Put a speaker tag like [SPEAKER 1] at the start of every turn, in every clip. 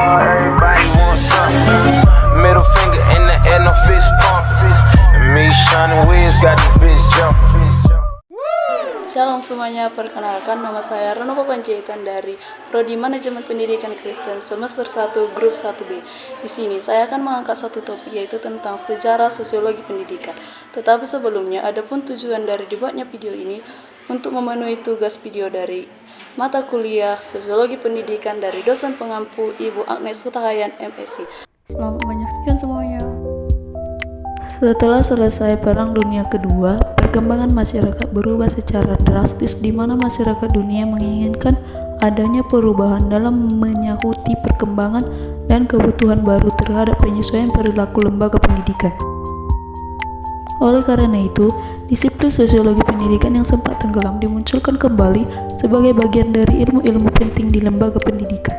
[SPEAKER 1] Everybody wants something. Middle finger in the air, no fist pump. And me, Sean Wiz, got the bitch jumping.
[SPEAKER 2] Shalom semuanya, perkenalkan nama saya Renovo Panjaitan dari Prodi Manajemen Pendidikan Kristen semester 1 grup 1B. Di sini saya akan mengangkat satu topik yaitu tentang sejarah sosiologi pendidikan. Tetapi sebelumnya, adapun tujuan dari dibuatnya video ini untuk memenuhi tugas video dari mata kuliah Sosiologi Pendidikan dari dosen pengampu Ibu Agnes Hutahayan MSc. Selamat menyaksikan semuanya. Setelah selesai Perang Dunia Kedua, perkembangan masyarakat berubah secara drastis di mana masyarakat dunia menginginkan adanya perubahan dalam menyahuti perkembangan dan kebutuhan baru terhadap penyesuaian perilaku lembaga pendidikan. Oleh karena itu, disiplin sosiologi pendidikan yang sempat tenggelam dimunculkan kembali sebagai bagian dari ilmu-ilmu penting di lembaga pendidikan.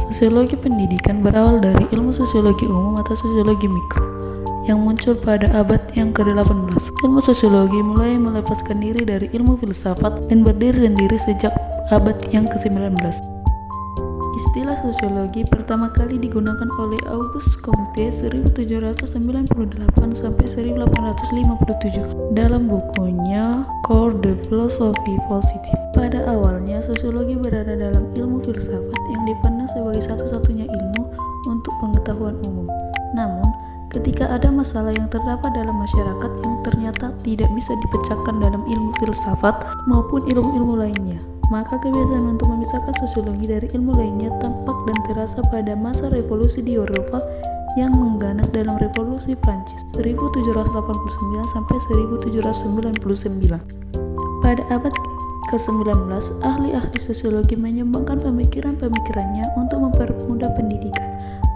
[SPEAKER 2] Sosiologi pendidikan berawal dari ilmu sosiologi umum atau sosiologi mikro yang muncul pada abad yang ke-18. Ilmu sosiologi mulai melepaskan diri dari ilmu filsafat dan berdiri sendiri sejak abad yang ke-19. Istilah sosiologi pertama kali digunakan oleh Auguste Comte 1798 sampai 1857 dalam bukunya Cours de Philosophie Positive. Pada awalnya, sosiologi berada dalam ilmu filsafat yang dipandang sebagai satu-satunya ilmu untuk pengetahuan umum. Namun, ketika ada masalah yang terdapat dalam masyarakat yang ternyata tidak bisa dipecahkan dalam ilmu filsafat maupun ilmu-ilmu lainnya, maka kebiasaan untuk memisahkan sosiologi dari ilmu lainnya tampak dan terasa pada masa revolusi di Eropa yang mengganas dalam revolusi Prancis 1789 sampai 1799. Pada abad ke-19, ahli-ahli sosiologi menyumbangkan pemikiran-pemikirannya untuk mempermudah pendidikan.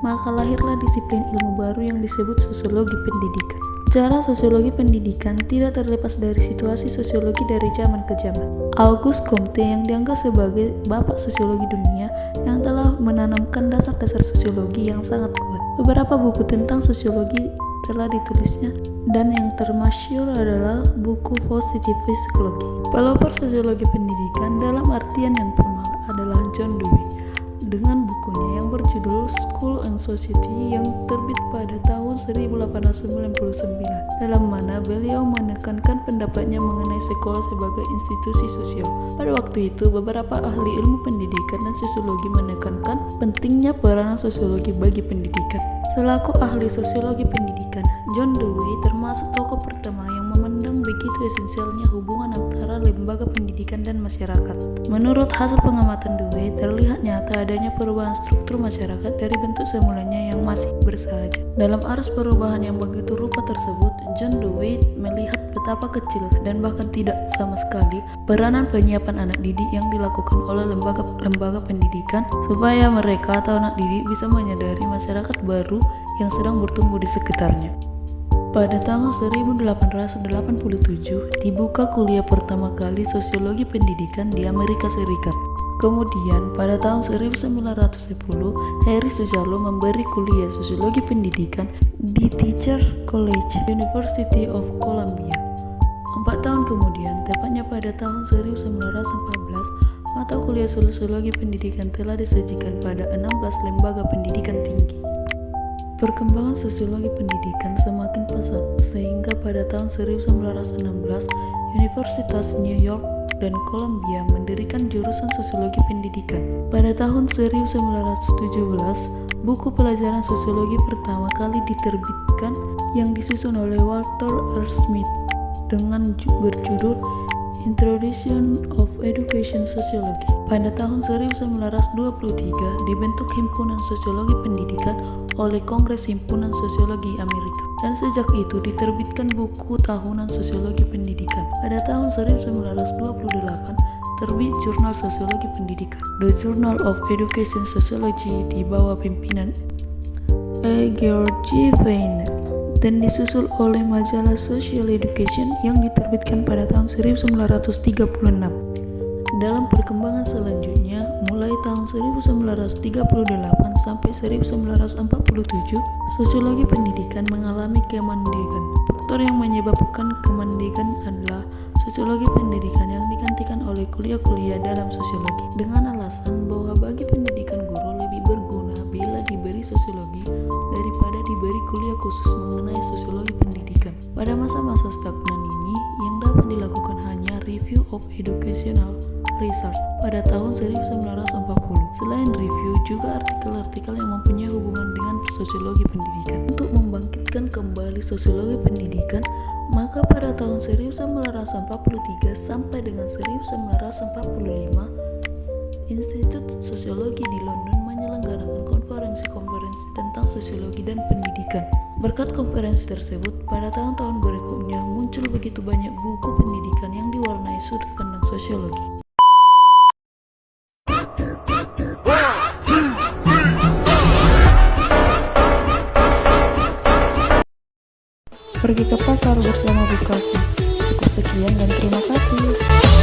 [SPEAKER 2] Maka lahirlah disiplin ilmu baru yang disebut sosiologi pendidikan. Cara sosiologi pendidikan tidak terlepas dari situasi sosiologi dari zaman ke zaman. Auguste Comte yang dianggap sebagai bapak sosiologi dunia yang telah menanamkan dasar-dasar sosiologi yang sangat kuat. Beberapa buku tentang sosiologi telah ditulisnya dan yang termasyhur adalah buku Positive Psychology. Pelopor sosiologi pendidikan dalam artian yang formal adalah John Dewey dengan bukunya yang berjudul School and Society yang terbit pada tahun 1899, dalam mana beliau menekankan pendapatnya mengenai sekolah sebagai institusi sosial. Pada waktu itu, beberapa ahli ilmu pendidikan dan sosiologi menekankan pentingnya peranan sosiologi bagi pendidikan. Selaku ahli sosiologi pendidikan, John Dewey termasuk tokoh pertama yang memandang begitu esensialnya hubungan antara lembaga pendidikan dan masyarakat. Menurut hasil pengamatan Dewey, terlihat nyata adanya perubahan struktur masyarakat dari bentuk semulanya yang masih bersahaja. Dalam arus perubahan yang begitu rupa tersebut, John Dewey melihat betapa kecil dan bahkan tidak sama sekali peranan penyiapan anak didik yang dilakukan oleh lembaga pendidikan supaya mereka atau anak didik bisa menyadari masyarakat baru yang sedang bertumbuh di sekitarnya. Pada tahun 1887 dibuka kuliah pertama kali sosiologi pendidikan di Amerika Serikat. Kemudian pada tahun 1910 Harry Sujalo memberi kuliah sosiologi pendidikan di Teacher College, University of Columbia. 4 tahun kemudian, tepatnya pada tahun 1914, mata kuliah sosiologi pendidikan telah disajikan pada 16 lembaga pendidikan tinggi. Perkembangan sosiologi pendidikan semakin pesat sehingga pada tahun 1916 Universitas New York dan Columbia mendirikan jurusan sosiologi pendidikan. Pada tahun 1917, buku pelajaran sosiologi pertama kali diterbitkan yang disusun oleh Walter R. Smith dengan berjudul Introduction of Education Sociology. Pada tahun 1923 dibentuk Himpunan Sosiologi Pendidikan oleh Kongres Himpunan Sosiologi Amerika, dan sejak itu diterbitkan buku tahunan Sosiologi Pendidikan. Pada tahun 1928 terbit Jurnal Sosiologi Pendidikan, The Journal of Education Sociology di bawah pimpinan E. George Weiner, dan disusul oleh majalah Social Education yang diterbitkan pada tahun 1936. Dalam perkembangan selanjutnya, mulai tahun 1938 sampai 1947, sosiologi pendidikan mengalami kemandegan. Faktor yang menyebabkan kemandegan adalah sosiologi pendidikan yang digantikan oleh kuliah-kuliah dalam sosiologi dengan alasan bahwa bagi pendidikan guru lebih berguna bila sosiologi daripada diberi kuliah khusus mengenai sosiologi pendidikan. Pada masa-masa stagnan ini, yang dapat dilakukan hanya review of educational research pada tahun 1940. Selain review, juga artikel-artikel yang mempunyai hubungan dengan sosiologi pendidikan. Untuk membangkitkan kembali sosiologi pendidikan, maka pada tahun 1943 sampai dengan 1945, Institut Sosiologi di London menyelenggarakan konferensi-konferensi tentang sosiologi dan pendidikan. Berkat konferensi tersebut, pada tahun-tahun berikutnya muncul begitu banyak buku pendidikan yang diwarnai sudut pandang sosiologi. Pergi ke pasar bersama Bukasi. Cukup sekian dan terima kasih.